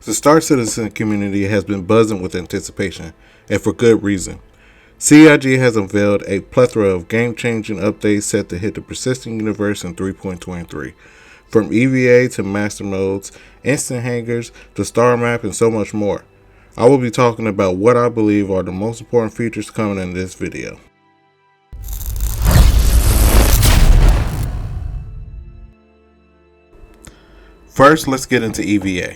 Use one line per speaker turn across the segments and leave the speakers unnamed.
The Star Citizen community has been buzzing with anticipation, and for good reason. CIG has unveiled a plethora of game-changing updates set to hit the persistent universe in 3.23. From EVA to master modes, instant hangars, to star map, and so much more. I will be talking about what I believe are the most important features coming in this video. First, let's get into EVA,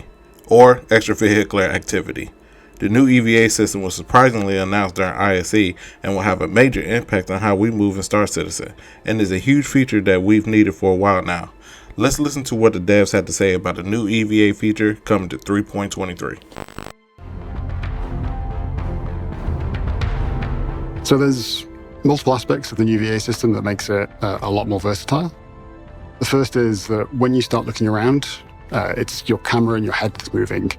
or extravehicular activity. The new EVA system was surprisingly announced during ISE and will have a major impact on how we move in Star Citizen, and is a huge feature that we've needed for a while now. Let's listen to what the devs had to say about the new EVA feature coming to 3.23.
So there's multiple aspects of the new EVA system that makes it a lot more versatile. The first is that when you start looking around, it's your camera and your head that's moving.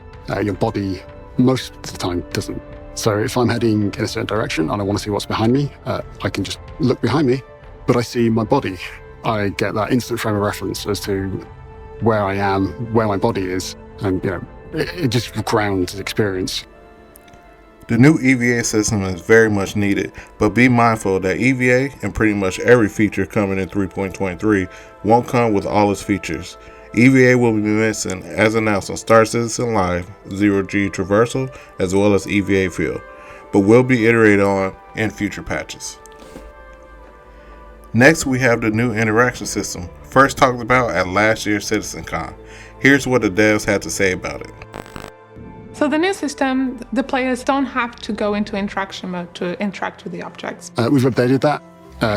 Your body, most of the time, doesn't. So if I'm heading in a certain direction and I want to see what's behind me, I can just look behind me, but I see my body. I get that instant frame of reference as to where I am, where my body is, and it just grounds the experience.
The new EVA system is very much needed, but be mindful that EVA and pretty much every feature coming in 3.23 won't come with all its features. EVA will be missing as announced on Star Citizen Live, Zero-G Traversal, as well as EVA Field, but will be iterated on in future patches. Next, we have the new interaction system, first talked about at last year's CitizenCon. Here's what the devs had to say about it.
So the new system, the players don't have to go into interaction mode to interact with the objects.
We've updated that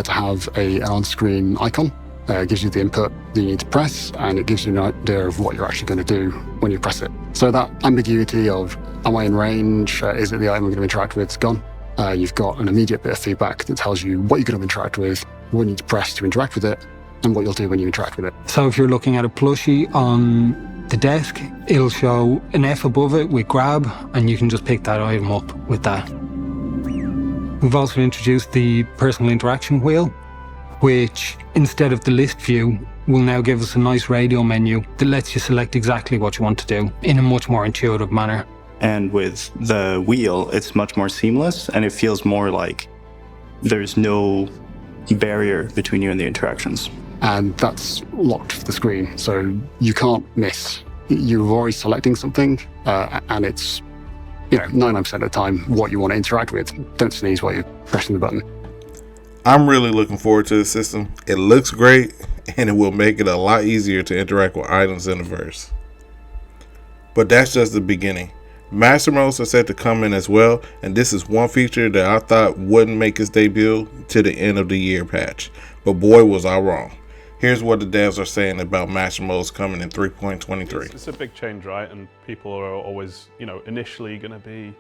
to have an on-screen icon. It gives you the input that you need to press, and it gives you an idea of what you're actually going to do when you press it. So that ambiguity of, am I in range? Is it the item I'm going to interact with? It's gone. You've got an immediate bit of feedback that tells you what you're going to interact with, what you need to press to interact with it, and what you'll do when you interact with it.
So if you're looking at a plushie on the desk, it'll show an F above it with grab, and you can just pick that item up with that. We've also introduced the personal interaction wheel, which instead of the list view will now give us a nice radio menu that lets you select exactly what you want to do in a much more intuitive manner.
And with the wheel, it's much more seamless, and it feels more like there's no barrier between you and the interactions.
And that's locked to the screen, so you can't miss. You're already selecting something, and it's 99% of the time what you want to interact with. Don't sneeze while you're pressing the button.
I'm really looking forward to the system. It looks great, and it will make it a lot easier to interact with items in the verse. But that's just the beginning. Master modes are set to come in as well, and this is one feature that I thought wouldn't make its debut to the end of the year patch. But boy, was I wrong. Here's what the devs are saying about master modes coming in 3.23.
It's a big change, right? And people are always, initially going to be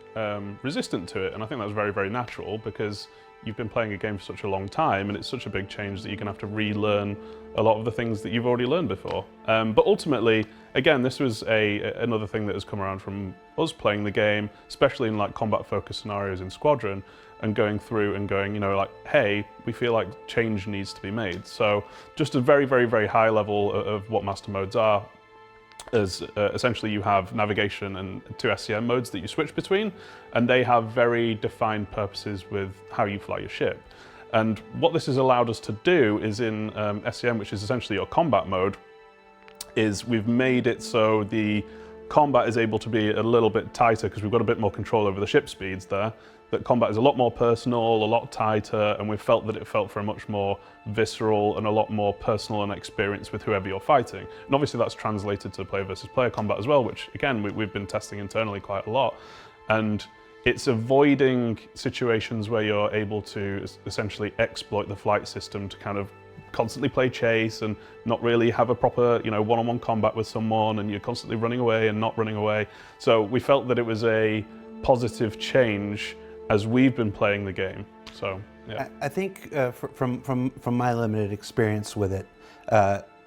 resistant to it. And I think that's very, very natural because you've been playing a game for such a long time and it's such a big change that you're going to have to relearn a lot of the things that you've already learned before. But ultimately, again, this was another thing that has come around from us playing the game, especially in like combat-focused scenarios in Squadron, and going through and going, hey, we feel like change needs to be made. So just a very, very, very high level of what master modes are, is essentially you have navigation and two SCM modes that you switch between, and they have very defined purposes with how you fly your ship. And what this has allowed us to do is in SCM, which is essentially your combat mode, is we've made it so the combat is able to be a little bit tighter because we've got a bit more control over the ship speeds there. That combat is a lot more personal, a lot tighter, and we felt that it felt for a much more visceral and a lot more personal and experience with whoever you're fighting. And obviously that's translated to player versus player combat as well, which again, we've been testing internally quite a lot. And it's avoiding situations where you're able to essentially exploit the flight system to kind of constantly play chase and not really have a proper, one-on-one combat with someone, and you're constantly running away and not running away. So we felt that it was a positive change as we've been playing the game. So yeah.
I think from my limited experience with it,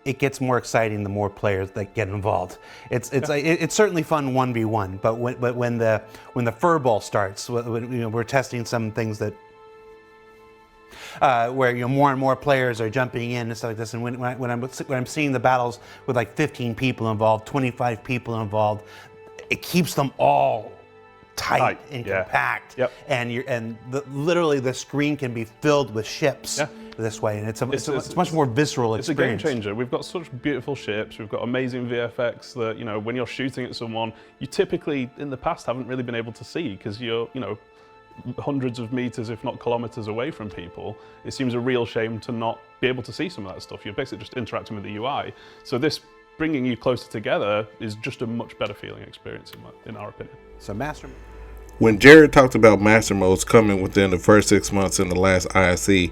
it gets more exciting the more players that get involved. It's certainly fun 1v1, but when the furball starts, when we're testing some things that where more and more players are jumping in and stuff like this, and when I'm seeing the battles with like 15 people involved, 25 people involved, it keeps them all tight and
yeah.
compact.
Yep.
And literally the screen can be filled with ships this way, and it's a much more visceral experience.
It's a game changer. We've got such beautiful ships. We've got amazing VFX that, you know, when you're shooting at someone, you typically in the past haven't really been able to see because you're, you know, hundreds of meters, if not kilometers away from people. It seems a real shame to not be able to see some of that stuff. You're basically just interacting with the UI. So this bringing you closer together is just a much better feeling experience in our opinion.
So Master.
When Jared talked about master modes coming within the first 6 months in the last ISE,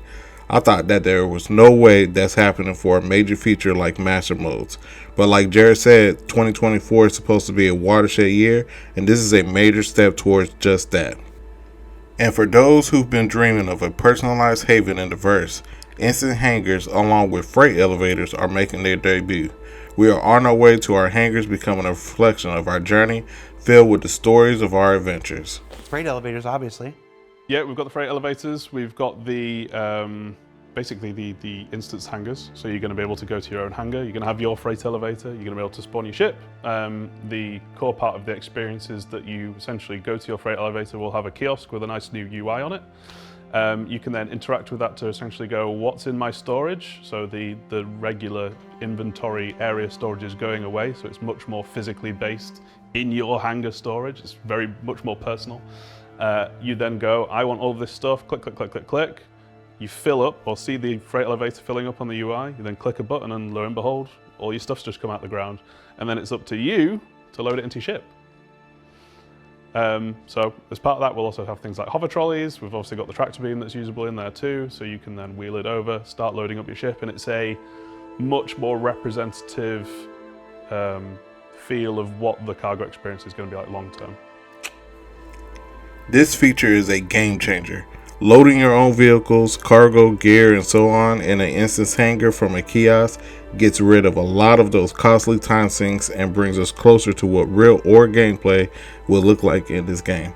I thought that there was no way that's happening for a major feature like master modes. But like Jared said, 2024 is supposed to be a watershed year, and this is a major step towards just that. And for those who've been dreaming of a personalized haven in the verse, instant hangars along with freight elevators are making their debut. We are on our way to our hangars becoming a reflection of our journey, filled with the stories of our adventures.
Freight elevators, obviously.
Yeah, we've got the freight elevators. We've got the basically the instance hangars. So you're going to be able to go to your own hangar. You're going to have your freight elevator. You're going to be able to spawn your ship. The core part of the experience is that you essentially go to your freight elevator. We'll have a kiosk with a nice new UI on it. You can then interact with that to essentially go, what's in my storage? So the regular inventory area storage is going away. So it's much more physically based in your hangar storage. It's much more personal. You then go, I want all of this stuff, click, click, click, click, click. You fill up or see the freight elevator filling up on the UI. You then click a button and lo and behold, all your stuff's just come out the ground. And then it's up to you to load it into your ship. So as part of that, we'll also have things like hover trolleys. We've obviously got the tractor beam that's usable in there too. So you can then wheel it over, start loading up your ship, and it's a much more representative feel of what the cargo experience is going to be like long term.
This feature is a game changer. Loading your own vehicles, cargo, gear, and so on in an instance hangar from a kiosk gets rid of a lot of those costly time sinks and brings us closer to what real or gameplay will look like in this game.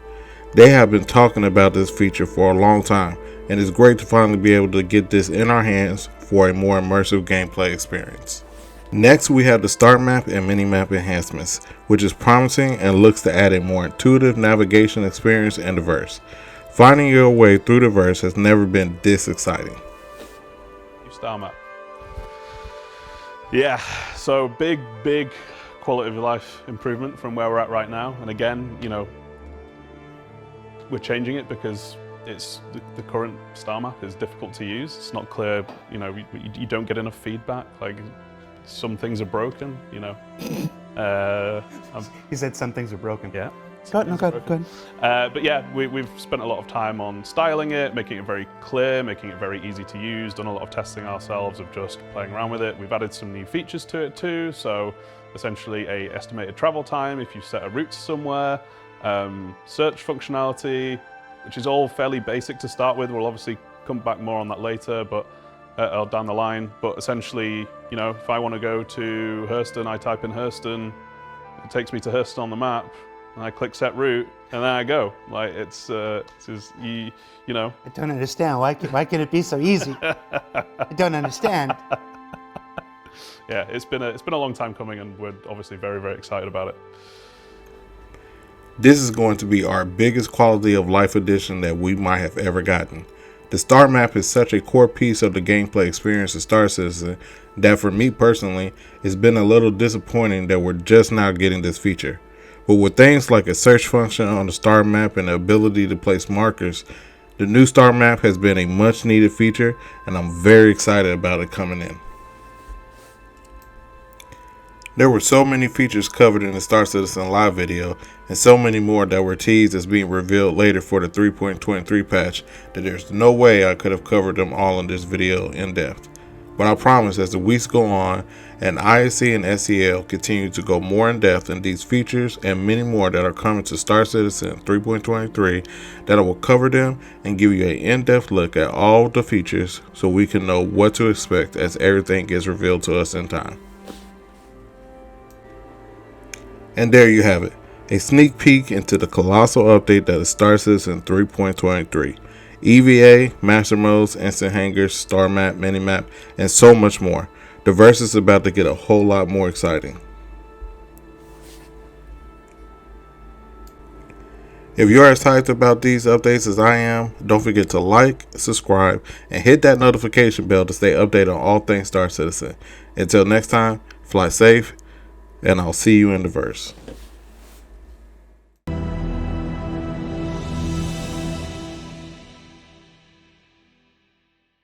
They have been talking about this feature for a long time, and it's great to finally be able to get this in our hands for a more immersive gameplay experience. Next, we have the start map and mini-map enhancements, which is promising and looks to add a more intuitive navigation experience in the verse. Finding your way through the verse has never been this exciting.
Star map. Yeah, so big quality of life improvement from where we're at right now. And again, you know, we're changing it because it's the current star map is difficult to use. It's not clear, you know, you don't get enough feedback. Like some things are broken, you know.
He said some things are broken.
Yeah.
Go ahead.
But yeah, we've spent a lot of time on styling it, making it very clear, making it very easy to use, done a lot of testing ourselves of just playing around with it. We've added some new features to it too, so essentially a estimated travel time if you set a route somewhere, search functionality, which is all fairly basic to start with. We'll obviously come back more on that later, but or down the line. But essentially, you know, if I want to go to Hurston, I type in Hurston, it takes me to Hurston on the map. And I click set route, and then I go. Like it's you know.
I don't understand. Why can it be so easy? I don't understand.
Yeah, it's been a long time coming, and we're obviously very excited about it.
This is going to be our biggest quality of life addition that we might have ever gotten. The star map is such a core piece of the gameplay experience of Star Citizen that for me personally, it's been a little disappointing that we're just now getting this feature. But with things like a search function on the star map and the ability to place markers, the new star map has been a much needed feature, and I'm very excited about it coming in. There were so many features covered in the Star Citizen live video, and so many more that were teased as being revealed later for the 3.23 patch that there's no way I could have covered them all in this video in depth. But I promise as the weeks go on and ISE and SEL continue to go more in depth in these features and many more that are coming to Star Citizen 3.23, that I will cover them and give you an in-depth look at all the features so we can know what to expect as everything gets revealed to us in time. And there you have it, a sneak peek into the colossal update that is Star Citizen 3.23. EVA, Master Modes, Instant Hangars, Star Map, Minimap, and so much more. The verse is about to get a whole lot more exciting. If you're as hyped about these updates as I am, don't forget to like, subscribe, and hit that notification bell to stay updated on all things Star Citizen. Until next time, fly safe, and I'll see you in the verse.